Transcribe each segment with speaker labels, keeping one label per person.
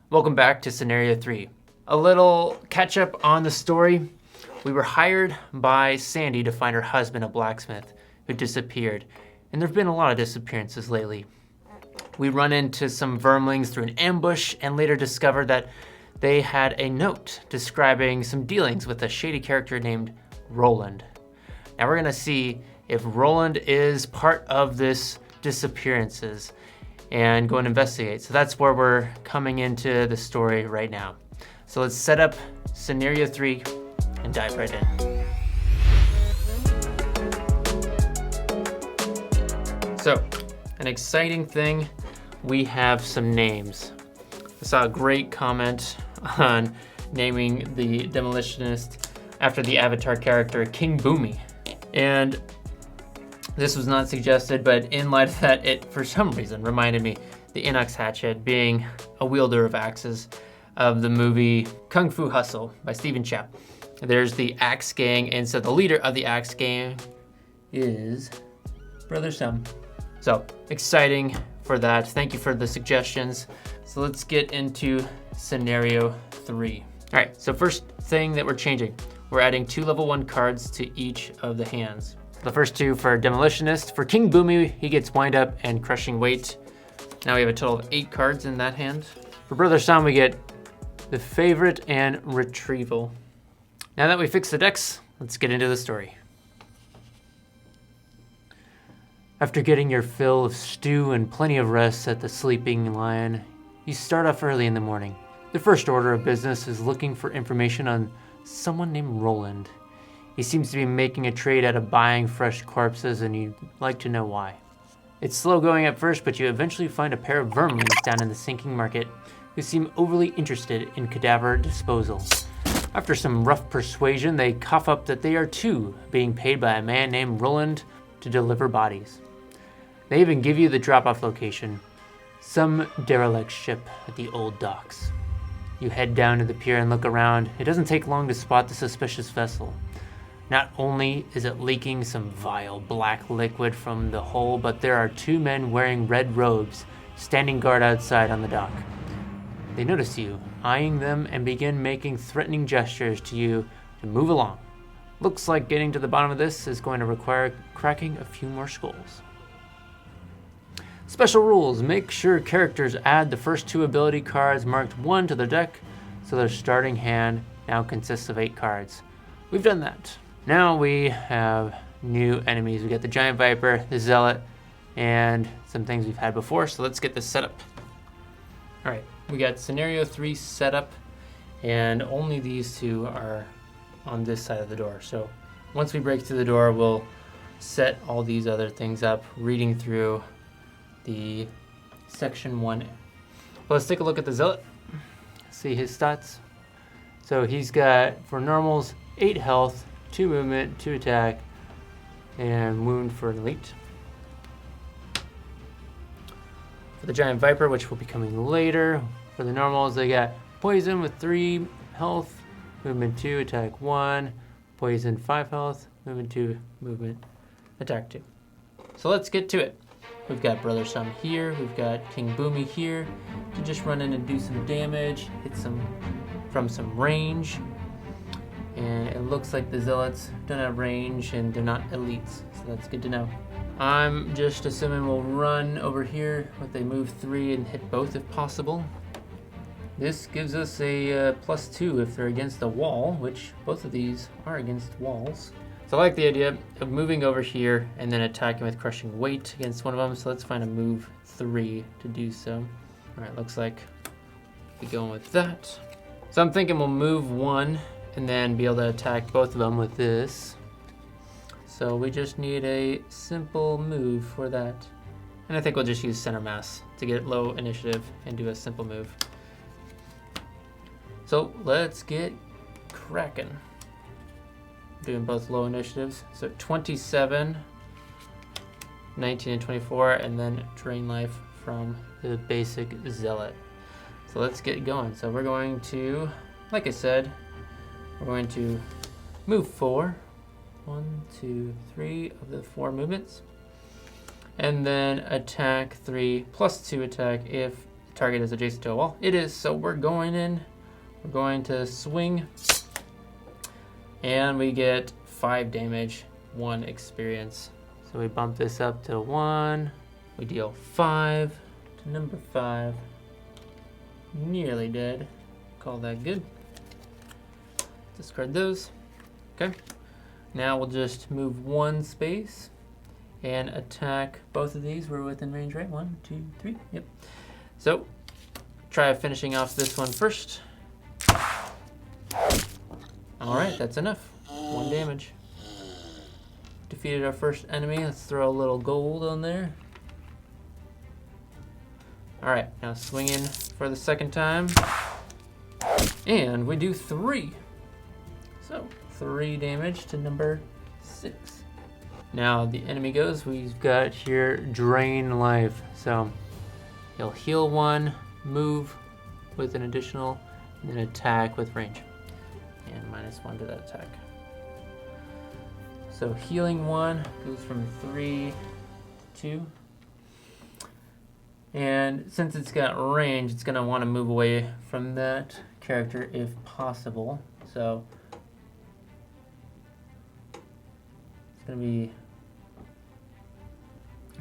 Speaker 1: Welcome back to Scenario 3. A little catch up on the story. We were hired by Sandy to find her husband, a blacksmith, who disappeared. And there have been a lot of disappearances lately. We run into some vermlings through an ambush and later discover that they had a note describing some dealings with a shady character named Roland. Now we're gonna see if Roland is part of this disappearances and go and investigate. So that's where we're coming into the story right now. So let's set up Scenario 3 and dive right in. So, an exciting thing, we have some names. I saw a great comment on naming the demolitionist after the Avatar character King Boomy. And this was not suggested, but in light of that, it for some reason reminded me the Inox Hatchet being a wielder of axes of the movie Kung Fu Hustle by Stephen Chow. There's the Axe Gang, and so the leader of the Axe Gang is Brother Sum. So exciting for that. Thank you for the suggestions. So let's get into Scenario 3. All right, so first thing that we're changing, we're adding 2 level 1 cards to each of the hands. The first 2 for Demolitionist. For King Boomy, he gets Wind Up and Crushing Weight. Now we have a total of 8 cards in that hand. For Brother Sam, we get the Favorite and Retrieval. Now that we fixed the decks, let's get into the story. After getting your fill of stew and plenty of rest at the Sleeping Lion, you start off early in the morning. The first order of business is looking for information on someone named Roland. He seems to be making a trade out of buying fresh corpses, and you'd like to know why. It's slow going at first, but you eventually find a pair of vermlings down in the sinking market who seem overly interested in cadaver disposal. After some rough persuasion, they cough up that they are too being paid by a man named Roland to deliver bodies. They even give you the drop-off location, some derelict ship at the old docks. You head down to the pier and look around. It doesn't take long to spot the suspicious vessel. Not only is it leaking some vile black liquid from the hull, but there are 2 men wearing red robes standing guard outside on the dock. They notice you, eyeing them, and begin making threatening gestures to you to move along. Looks like getting to the bottom of this is going to require cracking a few more skulls. Special rules. Make sure characters add the first 2 ability cards marked 1 to their deck, so their starting hand now consists of 8 cards. We've done that. Now we have new enemies. We got the Giant Viper, the Zealot, and some things we've had before, so let's get this set up. All right, we got Scenario 3 set up, and only these 2 are on this side of the door. So once we break through the door, we'll set all these other things up, reading through the Section 1. Well, let's take a look at the Zealot, see his stats. So he's got, for normals, 8 health, 2 movement, 2 attack, and wound for an elite. For the Giant Viper, which will be coming later, for the normals, they got poison with 3 health, movement 2, attack 1, poison 5 health, movement 2, movement, attack 2. So let's get to it. We've got Brother Sam here, we've got King Boomy here to just run in and do some damage, hit some from some range. And it looks like the Zealots don't have range and they're not elites, so that's good to know. I'm just assuming we'll run over here with a move 3 and hit both if possible. This gives us a +2 if they're against a wall, which both of these are against walls. So I like the idea of moving over here and then attacking with Crushing Weight against one of them, so let's find a move 3 to do so. All right, looks like we'll be going with that. So I'm thinking we'll move 1 and then be able to attack both of them with this. So we just need a simple move for that. And I think we'll just use Center Mass to get low initiative and do a simple move. So let's get cracking. Doing both low initiatives. So 27, 19, and 24, and then drain life from the basic Zealot. So let's get going. So we're going to, like I said, we're going to move 4. 1, 2, 3 of the 4 movements. And then attack 3 +2 attack if target is adjacent to a wall. It is, so we're going in. We're going to swing. And we get 5 damage, 1 experience. So we bump this up to 1. We deal 5 to number 5. Nearly dead. Call that good. Discard those. Okay. Now we'll just move 1 space and attack both of these. We're within range, right? 1, 2, 3. Yep. So try finishing off this one first. All right, that's enough. 1 damage. Defeated our first enemy. Let's throw a little gold on there. All right, now swing in for the second time. And we do 3. So 3 damage to number 6. Now the enemy goes. We've got here drain life. So he'll heal 1, move with an additional, and then attack with range. And -1 to that attack. So healing 1 goes from 3 to 2. And since it's got range, it's going to want to move away from that character if possible. So it's going to be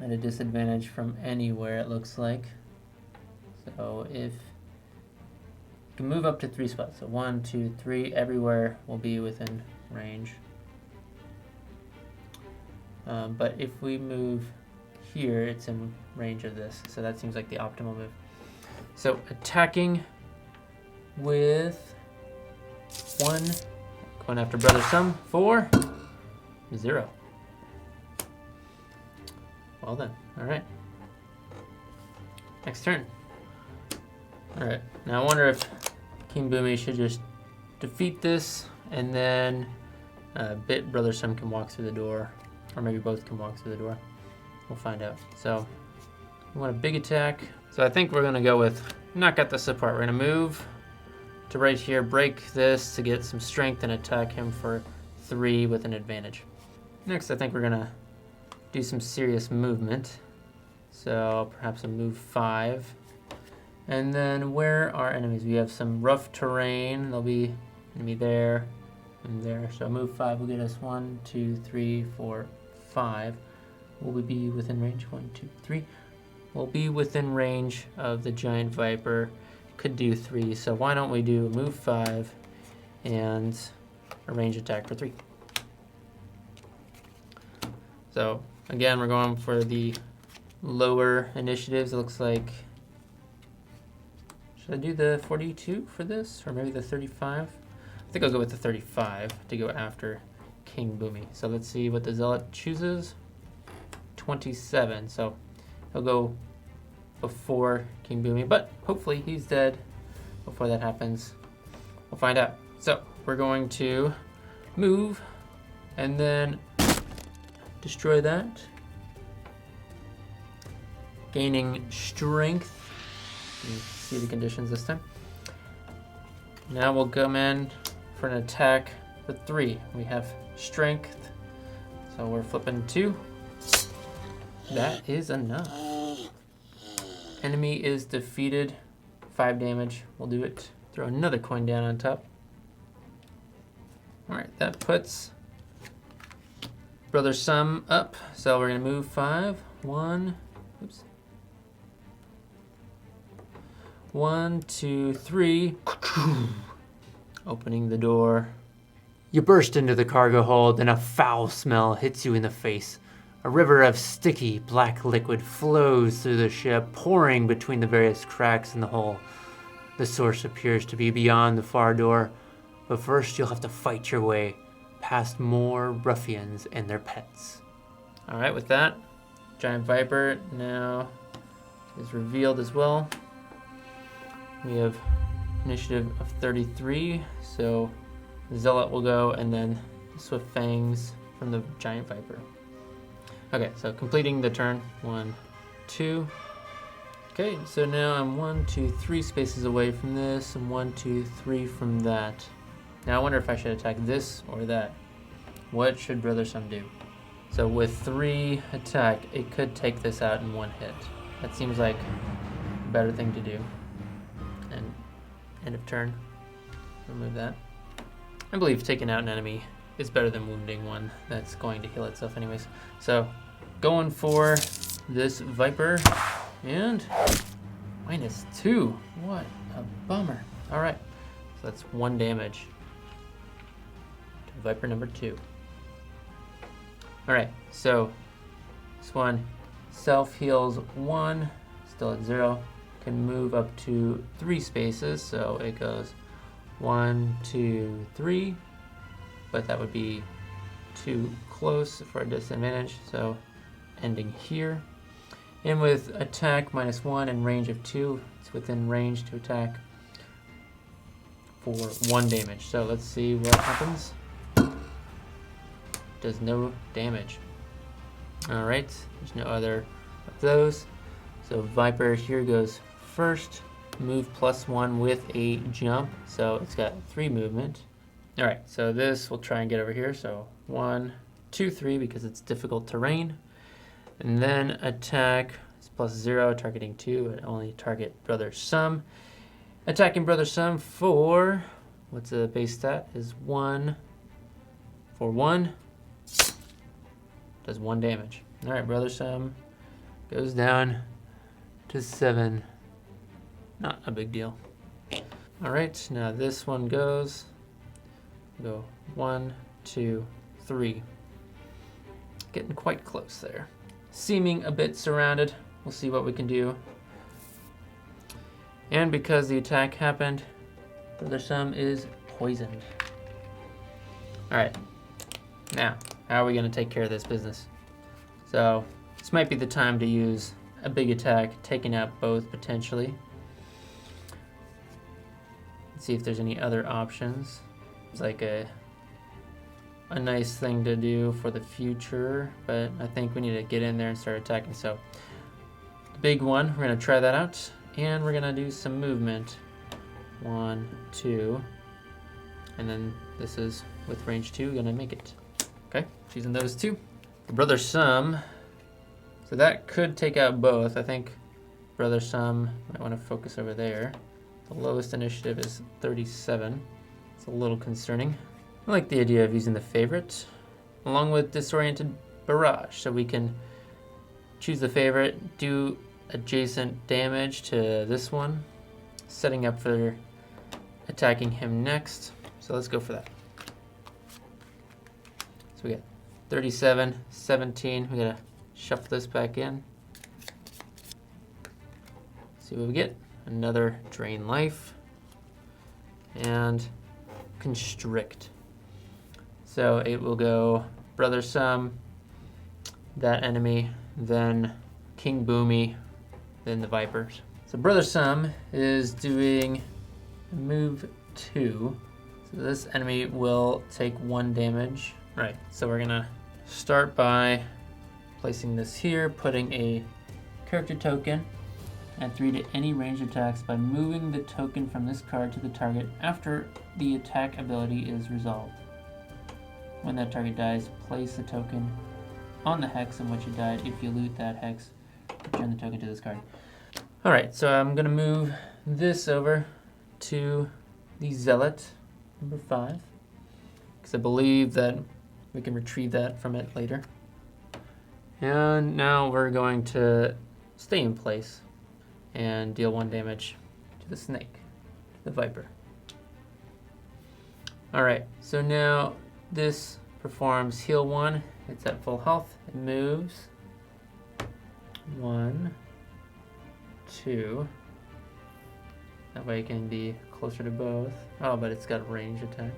Speaker 1: at a disadvantage from anywhere, it looks like. So if you can move up to 3 spots, so 1, 2, 3, everywhere will be within range. But if we move here, it's in range of this, so that seems like the optimal move. So attacking with 1, going after Brother Sum, 4, 0. Well then, all right. Next turn. All right, now I wonder if King Boomy should just defeat this, and then Brother Sum can walk through the door, or maybe both can walk through the door. We'll find out. So we want a big attack. So I think we're gonna go with not got this apart. We're gonna move to right here, break this to get some strength, and attack him for 3 with an advantage. Next, I think we're gonna do some serious movement. So perhaps a move 5. And then where are enemies? We have some rough terrain. There'll be enemy there and there. So move 5 will get us 1, 2, 3, 4, 5. Will we be within range? 1, 2, 3. We'll be within range of the giant viper. Could do 3. So why don't we do a move 5 and a range attack for 3. So again, we're going for the lower initiatives. It looks like, should I do the 42 for this, or maybe the 35? I think I'll go with the 35 to go after King Boomy. So let's see what the Zealot chooses. 27, so he'll go before King Boomy, but hopefully he's dead before that happens. We'll find out. So we're going to move and then destroy that, gaining strength. You can see the conditions this time. Now we'll come in for an attack for 3. We have strength, so we're flipping 2. That is enough. Enemy is defeated. 5 damage. We'll do it. Throw another coin down on top. All right, that puts Brother Sum up. So we're gonna move 5. 1. Oops. 1, 2, 3. Opening the door. You burst into the cargo hold, and a foul smell hits you in the face. A river of sticky, black liquid flows through the ship, pouring between the various cracks in the hull. The source appears to be beyond the far door, but first you'll have to fight your way past more ruffians and their pets. All right, with that, Giant Viper now is revealed as well. We have initiative of 33, so the Zealot will go, and then the Swift Fangs from the Giant Viper. Okay, so completing the turn. 1, 2. Okay, so now I'm 1, 2, 3 spaces away from this, and 1, 2, 3 from that. Now I wonder if I should attack this or that. What should Brother Sum do? So with 3 attack, it could take this out in 1 hit. That seems like the better thing to do. And end of turn, remove that. I believe taking out an enemy is better than wounding one that's going to heal itself anyways. So going for this Viper, and -2. What a bummer. All right, so that's 1 damage to Viper number 2. All right, so this one self heals 1, still at 0, can move up to 3 spaces, so it goes 1, 2, 3, but that would be too close for a disadvantage, so ending here. And with attack -1 and range of 2, it's within range to attack for 1 damage. So let's see what happens. Does no damage. All right, there's no other of those. So Viper here goes first, move +1 with a jump, so it's got 3 movement. All right, so this we'll try and get over here. So 1, 2, 3 because it's difficult terrain. And then attack is +0, targeting 2, but only target Brother Sum. Attacking Brother Sum for, what's the base stat, is 1 for 1. Does 1 damage. All right, Brother Sum goes down to 7. Not a big deal. All right, now this one goes, go 1, 2, 3. Getting quite close there. Seeming a bit surrounded. We'll see what we can do. And because the attack happened, Brother Sum is poisoned. All right, now, how are we gonna take care of this business? So, this might be the time to use a big attack, taking out both potentially. Let's see if there's any other options. It's like a nice thing to do for the future, but I think we need to get in there and start attacking. So the big one, we're gonna try that out, and we're gonna do some movement. 1, 2, and then this is with range 2, gonna make it. Okay, choosing those 2. The Brother Sum, so that could take out both. I think Brother Sum might want to focus over there. The lowest initiative is 37. It's a little concerning. I like the idea of using the favorite along with Disoriented Barrage, so we can choose the favorite, do adjacent damage to this one, setting up for attacking him next. So let's go for that. So we got 37, 17. We gotta shuffle this back in. See what we get. Another Drain Life and Constrict. So it will go Brother Sum, that enemy, then King Boomy, then the Vipers. So Brother Sum is doing move 2. So this enemy will take 1 damage. Right, so we're gonna start by placing this here, putting a character token, add 3 to any ranged attacks by moving the token from this card to the target after the attack ability is resolved. When that target dies, place the token on the hex in which it died. If you loot that hex, return the token to this card. Alright, so I'm going to move this over to the Zealot, number 5, because I believe that we can retrieve that from it later. And now we're going to stay in place and deal 1 damage to the snake, the Viper. Alright, so now this performs heal 1. It's at full health. It moves 1, 2. That way it can be closer to both. Oh, but it's got a range attack.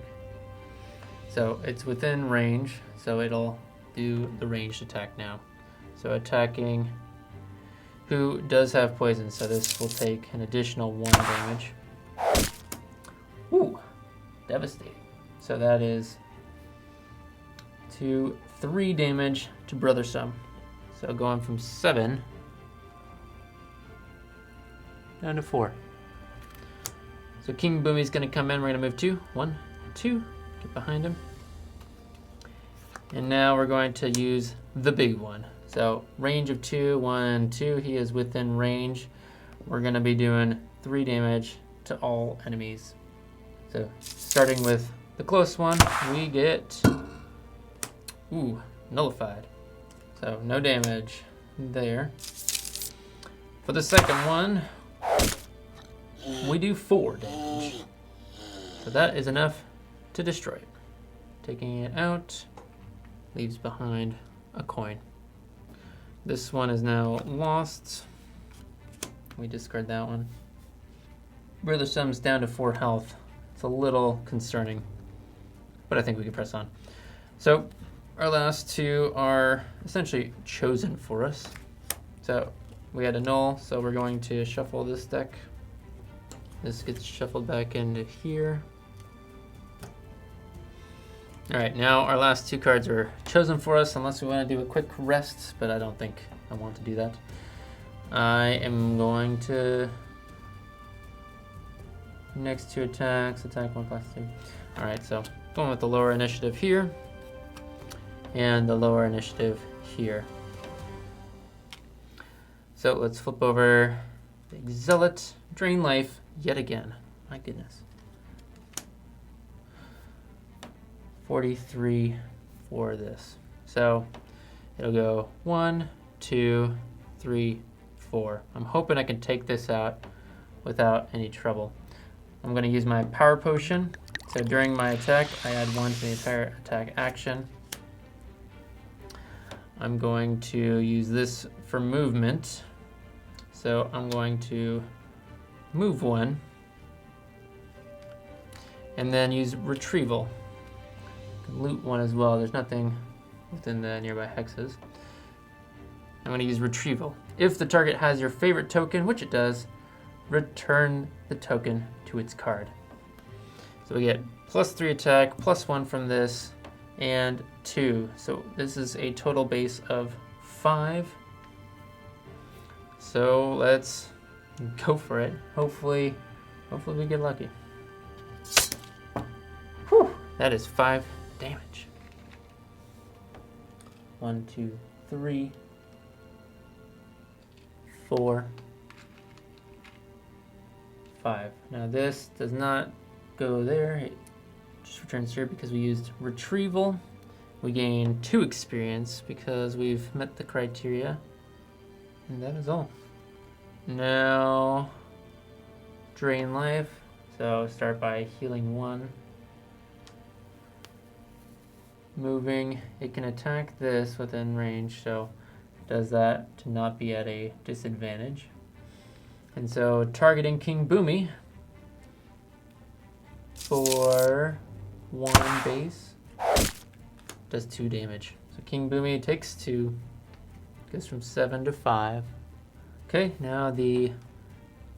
Speaker 1: So it's within range, so it'll do the ranged attack now. So attacking who does have poison, so this will take an additional 1 damage. Ooh, devastating. So that is 2, 3 damage to Brother Sum. So going from 7 down to 4. So King Boomy's gonna come in, we're gonna move 2, 1, 2, get behind him. And now we're going to use the big one. So range of 2, 1, 2, he is within range. we're going to be doing 3 damage to all enemies. So starting with the close one, we get, nullified. So no damage there. For the second one, we do 4 damage. So that is enough to destroy it. Taking it out, leaves behind a coin. This one is now lost. We discard that one. Brother Sum's down to 4 health. It's a little concerning, but I think we can press on. So our last 2 are essentially chosen for us. So we had a null, so we're going to shuffle this deck. This gets shuffled back into here. All right, now our last 2 cards are chosen for us, unless we want to do a quick rest, but I don't think I want to do that. I am going to, next 2 attacks, attack 1 plus 2. All right, so going with the lower initiative here, and the lower initiative here. So let's flip over the Zealot, drain life yet again. My goodness. 43 for this. So it'll go 1, 2, 3, 4. I'm hoping I can take this out without any trouble. I'm going to use my power potion. So during my attack, I add 1 to the entire attack action. I'm going to use this for movement. So I'm going to move 1 and then use retrieval. Loot 1 as well. There's nothing within the nearby hexes. I'm going to use retrieval. If the target has your favorite token, which it does, return the token to its card. So we get +3 attack, +1 from this, and 2. So this is a total base of 5. So let's go for it. Hopefully we get lucky. Whew, that is 5 damage. 1, 2, 3, 4, 5. Now this does not go there. It just returns here because we used retrieval. We gain 2 experience because we've met the criteria. And that is all. Now, drain life. So start by healing 1. Moving, it can attack this within range, so it does that to not be at a disadvantage. And so targeting King Boomy for 1 base does 2 damage. So King Boomy takes 2, goes from 7 to 5. Okay, now the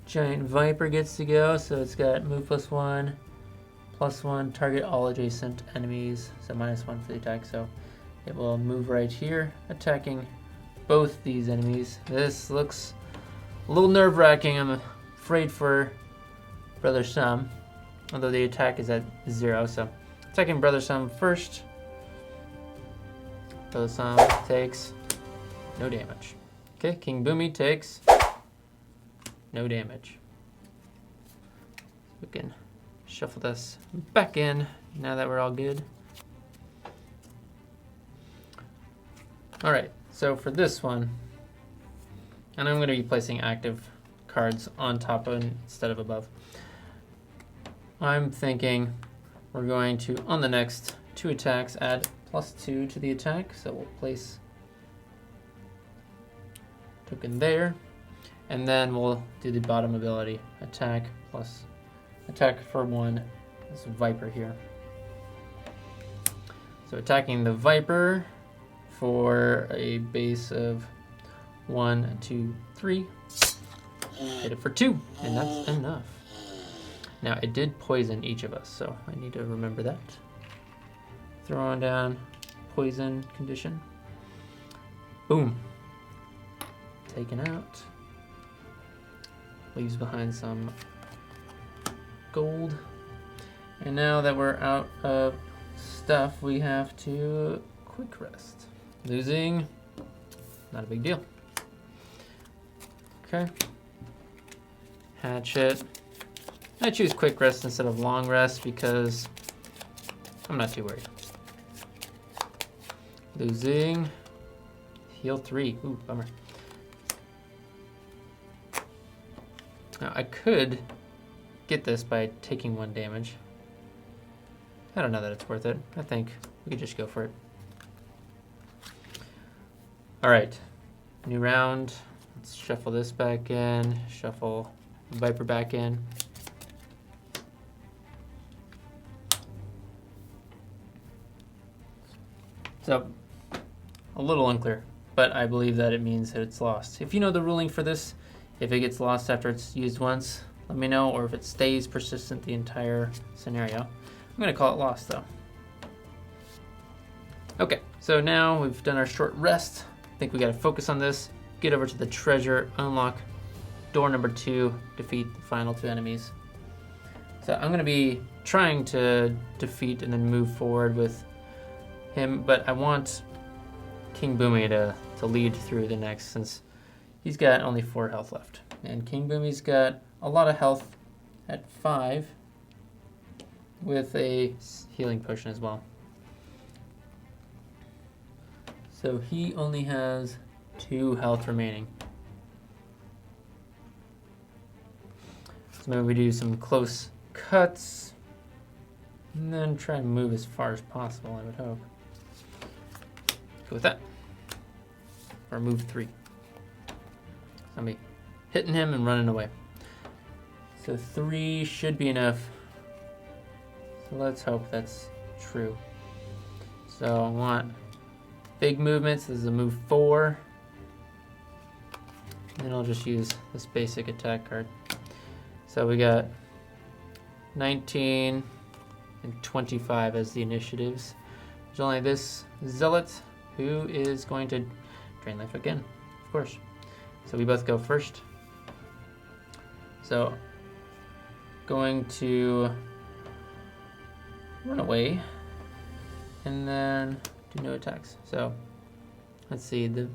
Speaker 1: Giant Viper gets to go, so it's got move +1, +1, target all adjacent enemies, so -1 for the attack, so it will move right here, attacking both these enemies. This looks a little nerve-wracking. I'm afraid for Brother Sum, although the attack is at 0, so attacking Brother Sum first. Brother Sum takes no damage. Okay, King Boomy takes no damage. We can shuffle this back in now that we're all good. All right, so for this one, and I'm going to be placing active cards on top of instead of above. I'm thinking we're going to, on the next 2 attacks, add +2 to the attack. So we'll place token there, and then we'll do the bottom ability, attack plus attack for 1, this Viper here. So attacking the Viper for a base of 1, 2, 3. Hit it for 2, and that's enough. Now it did poison each of us, so I need to remember that. Throwing down poison condition. Boom. Taken out. Leaves behind some gold. And now that we're out of stuff, we have to quick rest. Losing, not a big deal. Okay. Hatchet. I choose quick rest instead of long rest because I'm not too worried. Losing. Heal 3. Ooh, bummer. Now I could get this by taking 1 damage. I don't know that it's worth it. I think we could just go for it. Alright. New round. Let's shuffle this back in. Shuffle Viper back in. So, a little unclear, but I believe that it means that it's lost. If you know the ruling for this, if it gets lost after it's used once, let me know, or if it stays persistent the entire scenario. I'm going to call it lost, though. Okay, so now we've done our short rest. I think we got to focus on this, get over to the treasure, unlock door number 2, defeat the final 2 enemies. So I'm going to be trying to defeat and then move forward with him, but I want King Boomy to lead through the next, since he's got only 4 health left. And King Boomy's got a lot of health at 5 with a healing potion as well. So he only has 2 health remaining. So maybe we do some close cuts and then try and move as far as possible, I would hope. Go with that. Or move 3. I'll be hitting him and running away. So 3 should be enough. So let's hope that's true. So I want big movements. This is a move 4. And then I'll just use this basic attack card. So we got 19 and 25 as the initiatives. There's only this Zealot who is going to drain life again, of course. So we both go first. So going to run away and then do no attacks. So let's see, the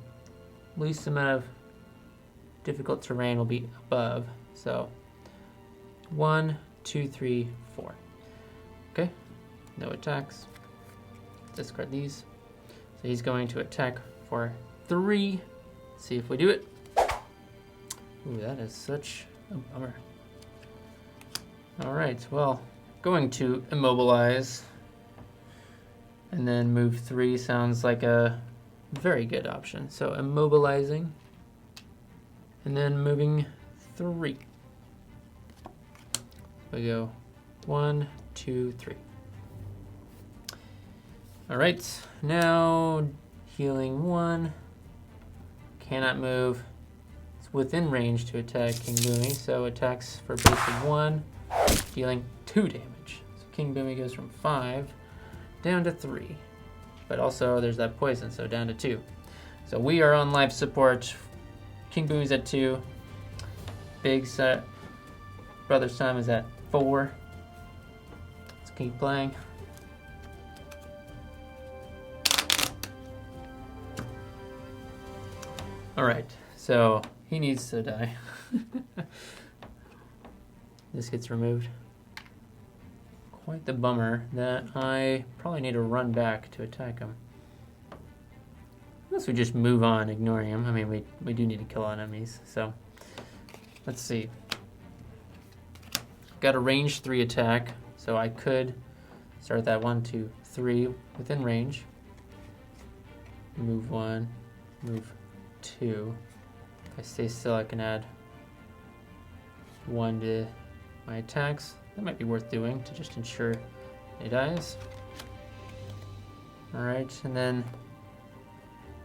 Speaker 1: least amount of difficult terrain will be above. So 1, 2, 3, 4. Okay, no attacks. Discard these. So he's going to attack for 3. Let's see if we do it. Ooh, that is such a bummer. Alright, well, going to immobilize and then move 3 sounds like a very good option. So immobilizing and then moving 3. We go 1, 2, 3. Alright, now healing 1. Cannot move. It's within range to attack King Boomy, so attacks for a base of 1, dealing 2 damage. So King Boomy goes from 5 down to 3. But also there's that poison, so down to 2. So we are on life support. King Boomy's at 2. Big set. Brother's time is at 4. Let's keep playing. Alright, so he needs to die. This gets removed. Quite the bummer that I probably need to run back to attack him. Unless we just move on, ignoring him. I mean, we do need to kill enemies, so let's see. Got a range 3 attack, so I could start that 1, 2, 3 within range. Move 1, move 2. If I stay still, I can add 1 to my attacks. That might be worth doing to just ensure he dies. Alright, and then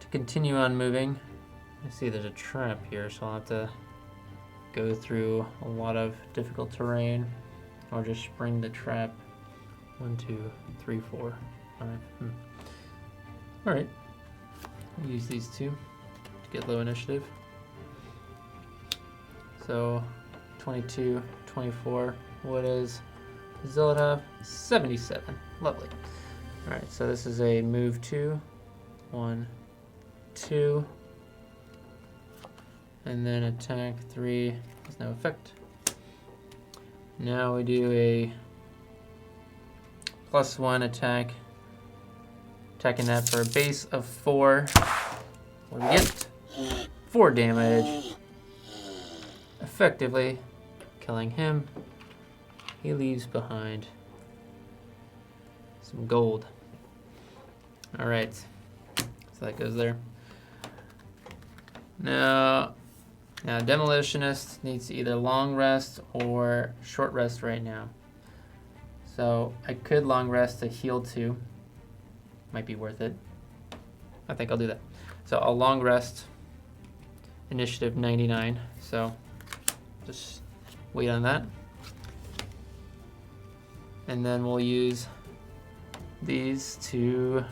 Speaker 1: to continue on moving, I see there's a trap here, so I'll have to go through a lot of difficult terrain or just spring the trap. 1, 2, 3, 4, 5. Alright, I'll use these 2 to get low initiative. So 22, 24. What is Zealot have? 77. Lovely. Alright, so this is a move 2. 1, 2. And then attack 3 has no effect. Now we do a +1 attack. Attacking that for a base of 4. What do we get? 4 damage. Effectively killing him. He leaves behind some gold. Alright. So that goes there. Now Demolitionist needs either long rest or short rest right now. So I could long rest to heal 2. Might be worth it. I think I'll do that. So I'll long rest. Initiative 99. So just wait on that. And then we'll use these to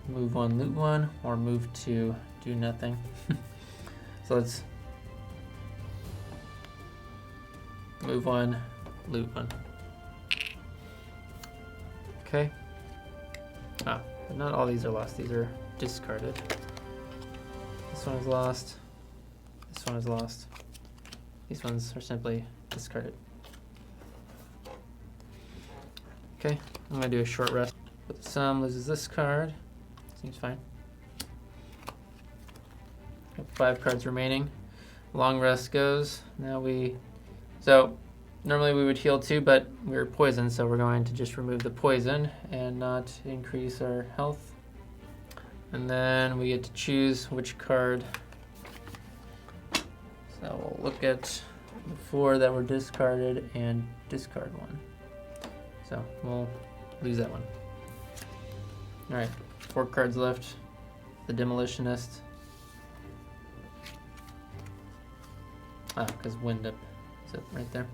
Speaker 1: move 1, loot 1, or move 2, do nothing. So let's move 1, loot 1. Okay. Ah, but not all these are lost. These are discarded. This one is lost. This one is lost. These ones are simply discarded. Okay, I'm gonna do a short rest. But the sum loses this card. Seems fine. Got 5 cards remaining. Long rest goes. So normally we would heal 2, but we're poisoned, so we're going to just remove the poison and not increase our health. And then we get to choose which card. So we'll look at the 4 that were discarded and discard 1. So we'll lose that one. Alright, 4 cards left. The Demolitionist. Because wind up is up right there.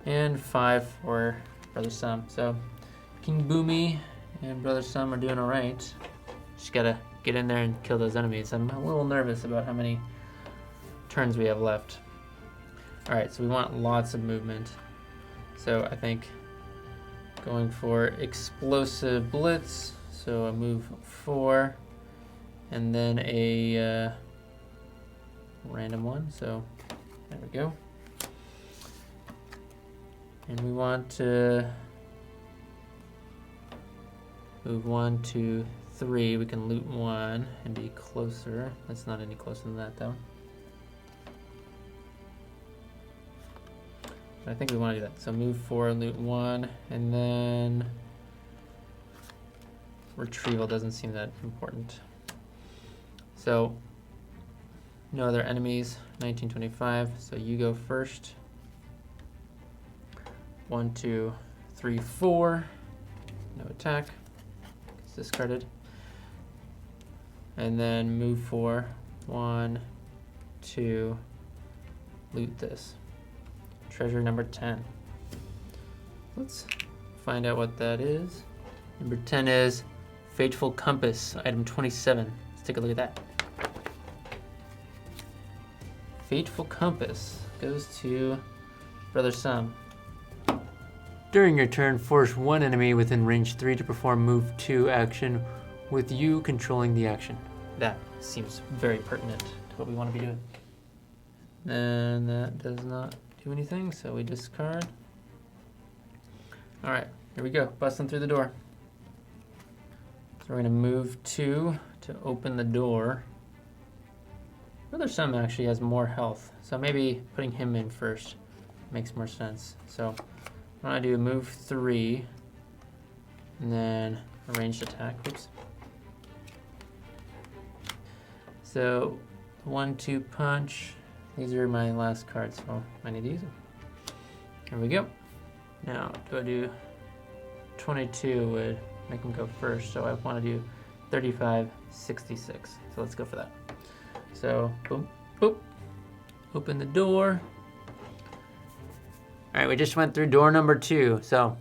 Speaker 1: And 5 for Brother Sum. So King Boomy and Brother Sum are doing alright. Just gotta get in there and kill those enemies. I'm a little nervous about how many turns we have left. Alright, so we want lots of movement. So I think going for Explosive Blitz. So a move 4. And then a random one. So there we go. And we want to move 1, 2, 3. We can loot 1 and be closer. That's not any closer than that though. But I think we want to do that. So move 4, loot 1, and then retrieval doesn't seem that important. So no other enemies. 1925. So you go first. 1, 2, 3, 4. No attack. It's discarded. And then move 4. 1, 2. Loot this. Treasure number 10. Let's find out what that is. Number 10 is Fateful Compass, item 27. Let's take a look at that. Fateful Compass goes to Brother Sum. During your turn, force 1 enemy within range 3 to perform move 2 action with you controlling the action. That seems very pertinent to what we want to be doing. And that does not do anything, so we discard. Alright, here we go, busting through the door. So we're going to move 2 to open the door. Brother Sum actually has more health, so maybe putting him in first makes more sense. So I'm going to do move 3, and then a ranged attack. Oops. So 1, 2 punch. These are my last cards, so I need to use them. Here we go. Now, do I do 22 would make him go first, so I want to do 35, 66. So let's go for that. So, boom, boop. Open the door. All right, we just went through door number 2. So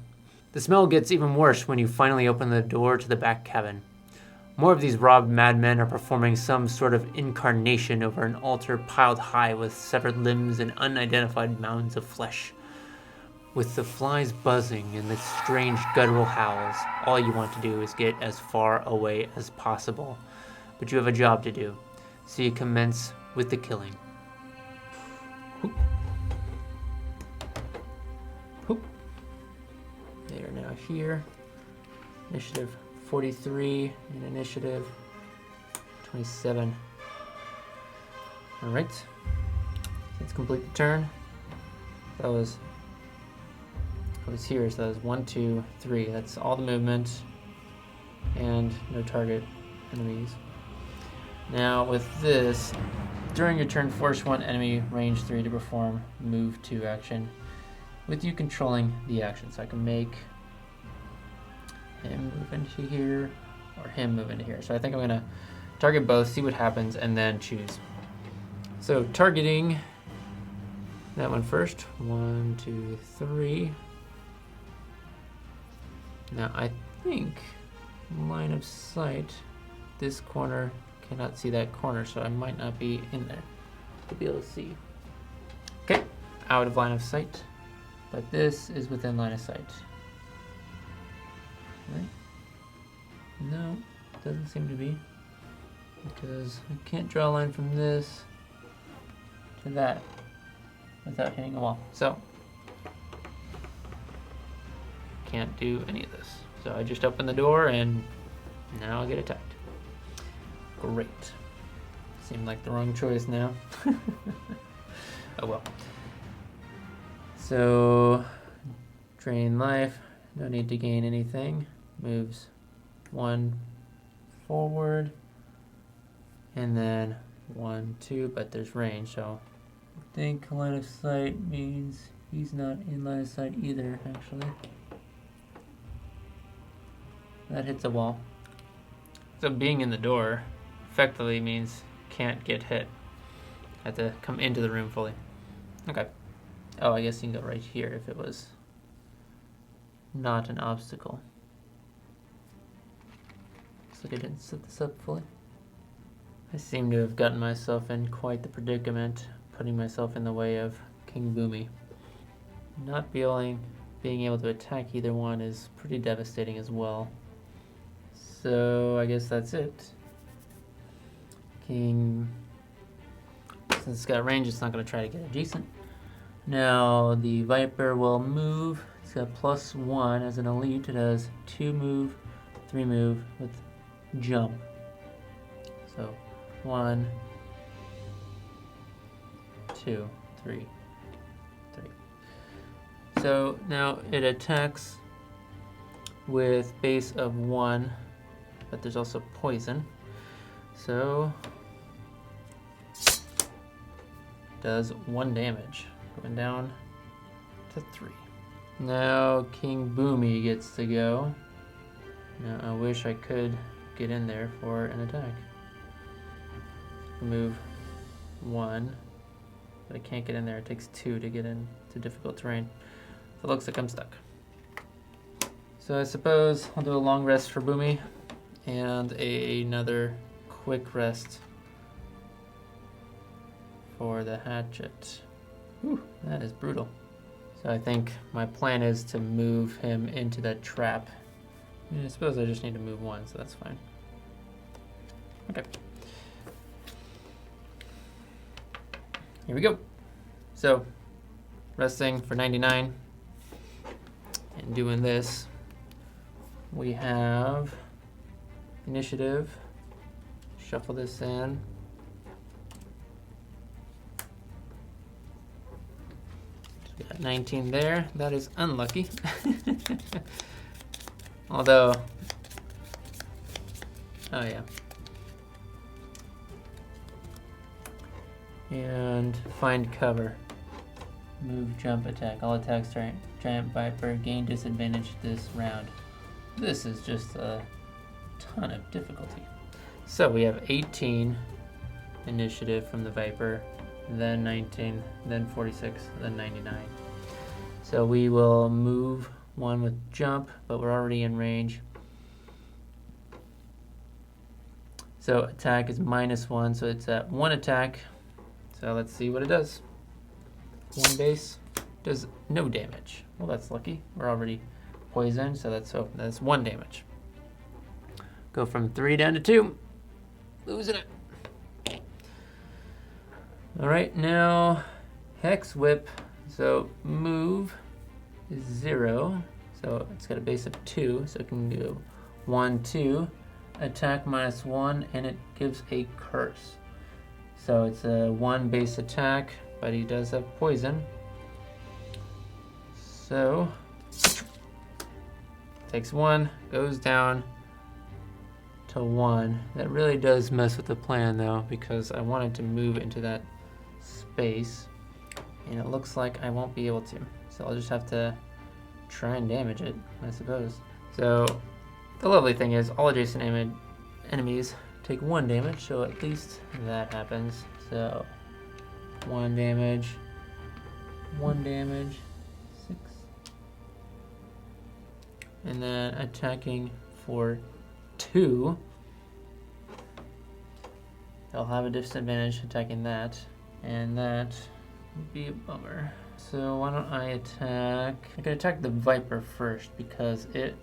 Speaker 1: the smell gets even worse when you finally open the door to the back cabin. More of these robbed madmen are performing some sort of incarnation over an altar piled high with severed limbs and unidentified mounds of flesh. With the flies buzzing and the strange guttural howls, all you want to do is get as far away as possible. But you have a job to do, so you commence with the killing. They are now here. Initiative 43 and initiative 27. All right. Let's complete the turn. I was here, so that was 1, 2, 3. That's all the movement and no target enemies. Now with this, during your turn, force one enemy range 3 to perform move 2 action with you controlling the action. So I can make him move into here or him move into here. So I think I'm gonna target both, see what happens, and then choose. So targeting that one first. 1, 2, 3. Now I think line of sight, this corner cannot see that corner, so I might not be in there to be able to see. Okay, out of line of sight, but this is within line of sight. Right? No, doesn't seem to be, because I can't draw a line from this to that without hitting a wall. So can't do any of this. So I just open the door and now I get attacked. Great. Seemed like the wrong choice now. Oh well. So drain life, no need to gain anything. Moves 1 forward and then 1, 2, but there's range, so I think line of sight means he's not in line of sight either, actually. That hits a wall. So being in the door effectively means can't get hit. Have to come into the room fully. Okay. Oh, I guess you can go right here if it was not an obstacle. Looks like I didn't set this up fully. I seem to have gotten myself in quite the predicament, putting myself in the way of King Boomy. Not being able to attack either one is pretty devastating as well. So I guess that's it. King, since it's got range, it's not going to try to get adjacent. Now the Viper will move. It's got +1 as an elite. It has 2 move, 3 move with jump. So 1, 2, 3, 3. So now it attacks with base of 1, but there's also poison. So does 1 damage, going down to 3. Now King Boomy gets to go. Now I wish I could get in there for an attack. Move 1, but I can't get in there. It takes 2 to get into difficult terrain. So it looks like I'm stuck. So I suppose I'll do a long rest for Boomy and another quick rest for the hatchet. Whew, that is brutal. So I think my plan is to move him into that trap. I suppose I just need to move 1, so that's fine. Okay. Here we go. So, resting for 99 and doing this. We have initiative. Shuffle this in. So we got 19 there. That is unlucky. Although, oh yeah. And find cover. Move, jump, attack. All attacks Giant Viper gain disadvantage this round. This is just a ton of difficulty. So we have 18 initiative from the Viper, then 19, then 46, then 99. So we will move 1 with jump, but we're already in range. So attack is -1, so it's at 1 attack. So let's see what it does. 1 base does no damage. Well, that's lucky. We're already poisoned, so that's 1 damage. Go from 3 down to 2. Losing it. All right, now Hex Whip. So move is 0. So it's got a base of 2, so it can go 1, 2, attack -1, and it gives a curse. So it's a 1 base attack, but he does have poison. So takes 1, goes down to 1. That really does mess with the plan though, because I wanted to move into that space, and it looks like I won't be able to. So I'll just have to try and damage it, I suppose. So the lovely thing is all adjacent enemies take 1 damage, so at least that happens. So 1 damage, 1 damage, 6. And then attacking for 2. They'll have a disadvantage attacking that, and that would be a bummer. So why don't I attack... I could attack the Viper first because it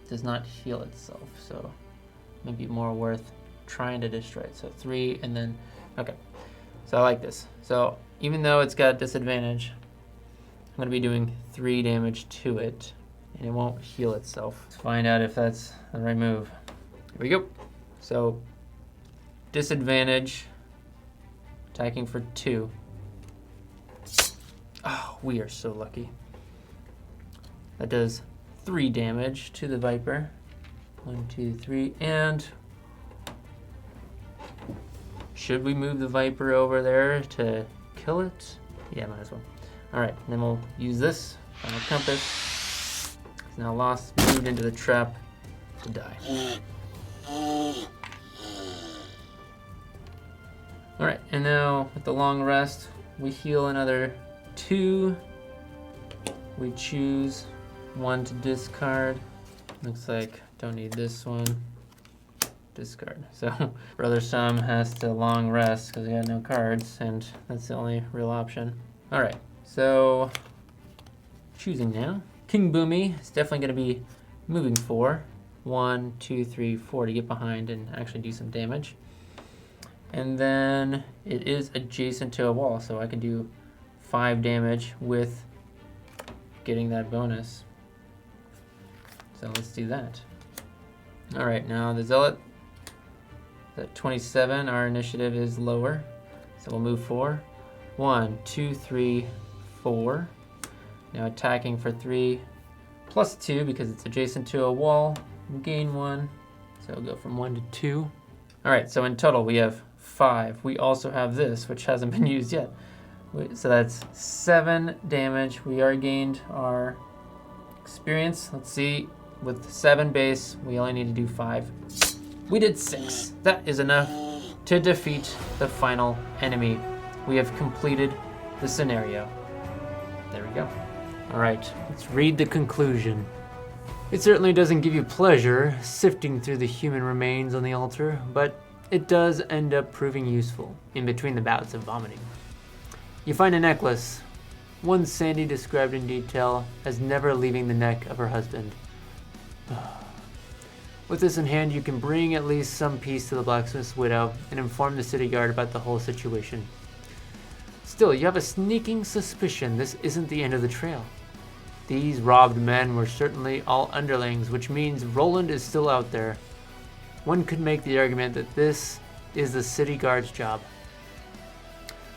Speaker 1: does not heal itself, so maybe more worth trying to destroy it. So 3 and then... Okay, so I like this. So even though it's got disadvantage, I'm going to be doing 3 damage to it, and it won't heal itself. Let's find out if that's the right move. Here we go. So disadvantage, attacking for 2. Oh, we are so lucky. That does 3 damage to the Viper. 1, 2, 3, and should we move the Viper over there to kill it? Yeah, might as well. All right, then we'll use this final compass. It's now lost, moved into the trap to die. All right, and now with the long rest, we heal another 2. We choose 1 to discard. Looks like don't need this one. Discard. So Brother Sam has to long rest because he had no cards, and that's the only real option. All right, so choosing now. King Boomy is definitely going to be moving 4. 1, 2, 3, 4 to get behind and actually do some damage. And then it is adjacent to a wall, so I can do 5 damage with getting that bonus. So let's do that. All right, now the Zealot at 27, our initiative is lower, so we'll move 4. 1, 2, 3, 4. Now attacking for 3 plus 2 because it's adjacent to a wall. Gain 1, so we'll go from 1 to 2. All right, so in total we have 5. We also have this, which hasn't been used yet. So that's 7 damage. We already gained our experience. Let's see, with 7 base, we only need to do 5. We did 6. That is enough to defeat the final enemy. We have completed the scenario. There we go. All right, let's read the conclusion. It certainly doesn't give you pleasure sifting through the human remains on the altar, but it does end up proving useful in between the bouts of vomiting. You find a necklace, one Sandy described in detail as never leaving the neck of her husband. With this in hand, you can bring at least some peace to the blacksmith's widow and inform the city guard about the whole situation. Still, you have a sneaking suspicion this isn't the end of the trail. These robbed men were certainly all underlings, which means Roland is still out there. One could make the argument that this is the city guard's job.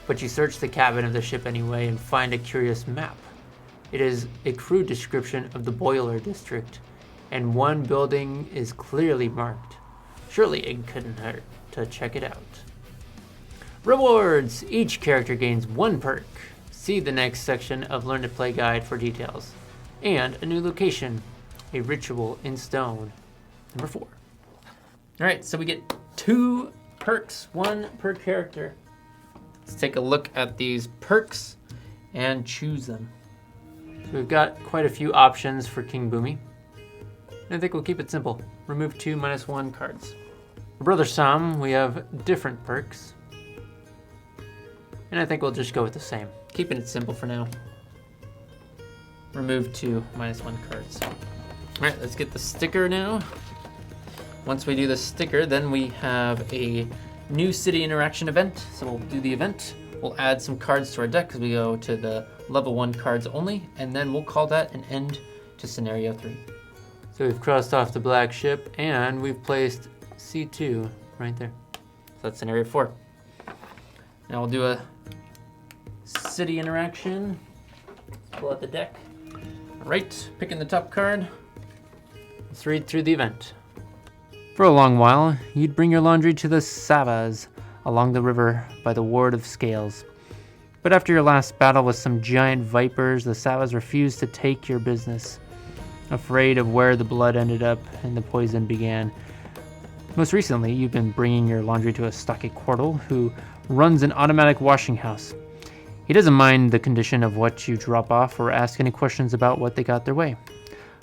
Speaker 1: But you search the cabin of the ship anyway and find a curious map. It is a crude description of the boiler district, and one building is clearly marked. Surely it couldn't hurt to check it out. Rewards! Each character gains 1 perk. See the next section of Learn to Play guide for details. And a new location, a ritual in stone. Number 4. Alright, so we get 2 perks, 1 per character. Let's take a look at these perks and choose them. So we've got quite a few options for King Boomy. I think we'll keep it simple. Remove 2 -1 cards. For Brother Sam, we have different perks. And I think we'll just go with the same. Keeping it simple for now. Remove 2 -1 cards. Alright, let's get the sticker now. Once we do the sticker, then we have a new city interaction event. So we'll do the event. We'll add some cards to our deck because we go to the level 1 cards only, and then we'll call that an end to scenario 3. So we've crossed off the black ship, and we've placed C2 right there. So that's scenario 4. Now we'll do a city interaction. Pull out the deck. All right, picking the top card. Let's read through the event. For a long while, you'd bring your laundry to the Savas along the river by the Ward of Scales. But after your last battle with some giant vipers, the Savas refused to take your business, afraid of where the blood ended up and the poison began. Most recently, you've been bringing your laundry to a stocky Quartle who runs an automatic washing house. He doesn't mind the condition of what you drop off or ask any questions about what they got their way.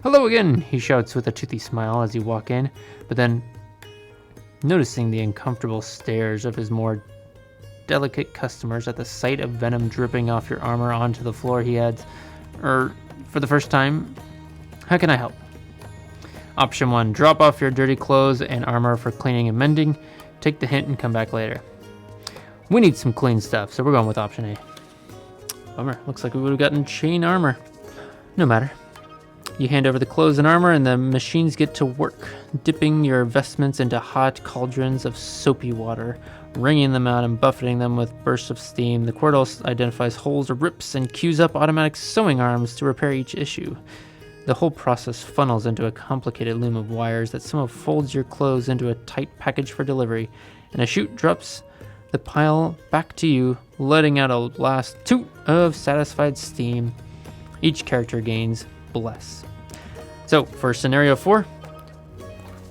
Speaker 1: "Hello again," he shouts with a toothy smile as you walk in, but then, noticing the uncomfortable stares of his more delicate customers at the sight of venom dripping off your armor onto the floor, he adds, for the first time, "How can I help?" Option 1, drop off your dirty clothes and armor for cleaning and mending. Take the hint and come back later. We need some clean stuff, so we're going with option A. Bummer, looks like we would have gotten chain armor. No matter. You hand over the clothes and armor, and the machines get to work, dipping your vestments into hot cauldrons of soapy water, wringing them out and buffeting them with bursts of steam. The Quartle identifies holes or rips and cues up automatic sewing arms to repair each issue. The whole process funnels into a complicated loom of wires that somehow folds your clothes into a tight package for delivery, and a chute drops the pile back to you, letting out a last toot of satisfied steam. Each character gains Bless. So for scenario 4,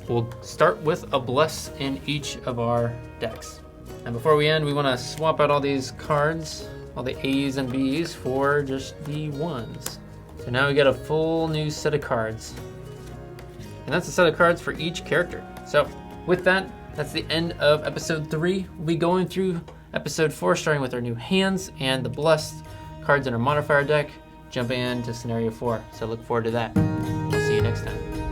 Speaker 1: we'll start with a Bless in each of our decks. And before we end, we want to swap out all these cards, all the A's and B's, for just the 1s. So now we got a full new set of cards. And that's a set of cards for each character. So with that, that's the end of episode 3. We'll be going through episode 4, starting with our new hands and the Blessed cards in our modifier deck, jumping into scenario 4. So look forward to that. We'll see you next time.